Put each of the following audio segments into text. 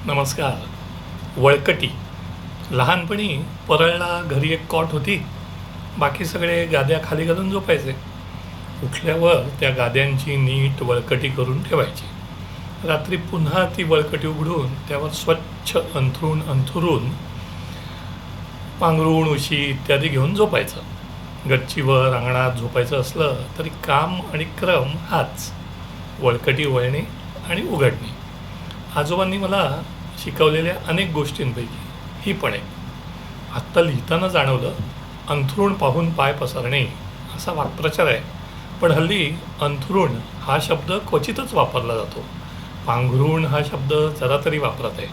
नमस्कार. वळकटी. लहानपणी परळला घरी एक कॉट होती. बाकी सगळे गाद्या खाली घालून झोपायचे. उठल्यावर त्या गाद्यांची नीट वळकटी करून ठेवायची. रात्री पुन्हा ती वळकटी उघडून त्यावर स्वच्छ अंथरून पांघरूण, उशी इत्यादी घेऊन झोपायचं. गच्चीवर अंगणात झोपायचं असलं तरी काम आणि क्रम हाच: वळकटी वळणे आणि उघडणे. आजोबांनी मला शिकवलेल्या अनेक गोष्टींपैकी ही पण आहे. आत्ता लिहिताना जाणवलं, अंथरूण पाहून पाय पसरणे असा वाक्प्रचार आहे, पण हल्ली अंथरूण हा शब्द क्वचितच वापरला जातो. पांघरूण हा शब्द जरा तरी वापरत आहे,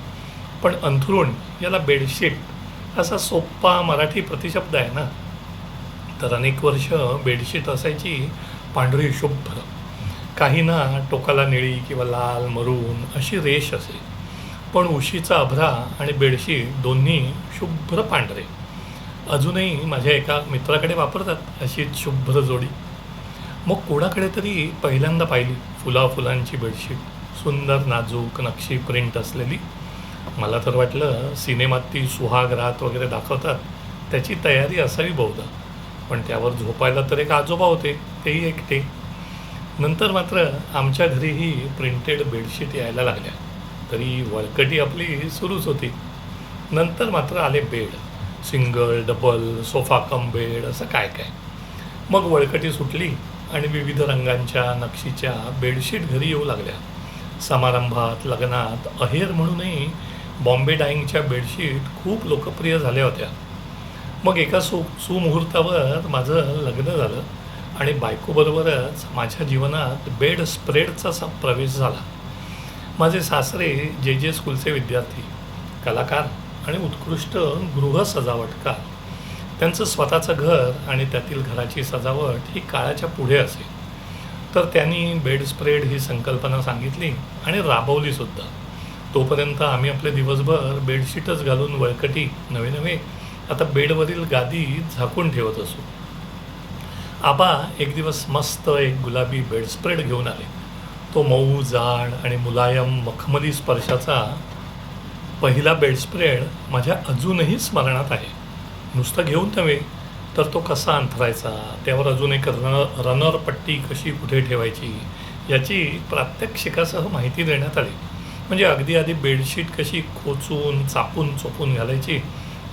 पण अंथरूण याला बेडशीट असा सोप्पा मराठी प्रतिशब्द आहे ना. तर अनेक वर्ष बेडशीट असायची पांढरी शुभ्र. काही ना टोकाला निळी किंवा लाल मरून अशी रेष असे, पण उशीचा अभरा आणि बेडशीट दोन्ही शुभ्र पांढरे. अजूनही माझ्या एका मित्राकडे वापरतात अशीच शुभ्र जोडी. मग कोणाकडे तरी पहिल्यांदा पाहिली फुलांची बेडशीट, सुंदर नाजूक नक्षी प्रिंट असलेली. मला तर वाटलं सिनेमात ती सुहाग रात वगैरे दाखवतात त्याची तयारी असावी बहुधा. पण त्यावर झोपायला तर एक आजोबा होते, तेही एकटे. नंतर मात्र आमच्या घरीही प्रिंटेड बेडशीट यायला लागल्या, तरी वळकटी आपली सुरूच होती. नंतर मात्र आले bed, single, double, sofa cum bed असं काय काय. मग वळकटी सुटली आणि विविध रंगांच्या नक्षीच्या बेडशीट घरी येऊ लागल्या. समारंभात, लग्नात अहेर म्हणूनही बॉम्बे डाईंगच्या बेडशीट खूप लोकप्रिय झाल्या होत्या. मग एका सुमुहूर्तावर माझं लग्न झालं आणि बायकोबरोबरच माझ्या जीवनात बेड स्प्रेडचा प्रवेश झाला. माझे सासरे जे स्कूलचे विद्यार्थी, कलाकार आणि उत्कृष्ट गृह सजावटकार. त्यांचं स्वतःचं घर आणि त्यातील घराची सजावट ही काळाच्या पुढे असे. तर त्यांनी बेड स्प्रेड ही संकल्पना सांगितली आणि राबवलीसुद्धा. तोपर्यंत आम्ही आपले दिवसभर बेडशीटच घालून वळकटी नवे आता बेडवरील गादी झाकून ठेवत असू. आबा एक दिवस मस्त एक गुलाबी बेडस्प्रेड घेऊन आले. तो मऊ, जाड आणि मुलायम मखमली स्पर्शाचा पहिला बेडस्प्रेड माझ्या अजूनही स्मरणात आहे. नुसतं घेऊन नव्हे, तर तो कसा अंथरायचा, त्यावर अजून एक रनर पट्टी कशी कुठे ठेवायची याची प्रात्यक्षिकासह माहिती देण्यात आली. म्हणजे अगदी आधी बेडशीट कशी खोचून चापून चोपून घालायची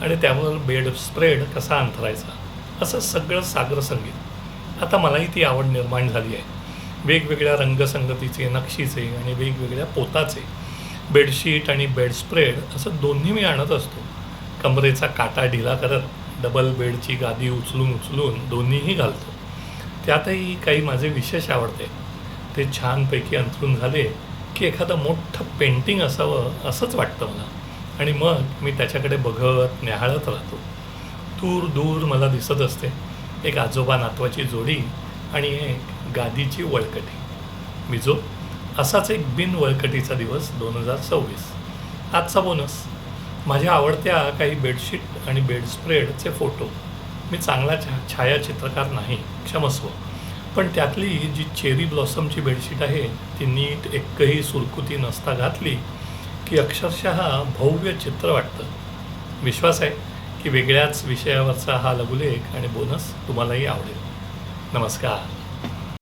आणि त्यावर बेडस्प्रेड कसा अंथरायचा, असं सगळं सागरसंगीत. आता मलाही ती आवड निर्माण झाली आहे. वेगवेगळ्या रंगसंगतीचे, नक्षीचे आणि वेगवेगळ्या पोताचे बेडशीट आणि बेडस्प्रेड असं दोन्ही मी आणत असतो. कमरेचा काटा ढिला करत डबल बेडची गादी उचलून दोन्हीही घालतो. त्यातही काही माझे विशेष आवडते. ते छानपैकी अंथरून झाले की एखादं मोठं पेंटिंग असावं असंच वाटतं मला, आणि मग मी त्याच्याकडे बघत न्याहाळत राहतो. दूर मला दिसत असते एक आजोबा नातवाची जोडी आणि एक गादीची वळकटी. मिजो असाच एक बिनवळकटीचा दिवस 2026. आजचा बोनस: माझ्या आवडत्या काही बेडशीट आणि बेडस्प्रेडचे फोटो. मी चांगला छायाचित्रकार नाही, क्षमस्व, पण त्यातली जी चेरी ब्लॉसमची बेडशीट आहे ती नीट एकही सुरकुती नसता घातली की अक्षरशः भव्य चित्र वाटतं. विश्वास आहे की वेगळ्याच विषयावरचा हा लघुलेख आणि बोनस तुम्हालाही आवडेल. नमस्कार.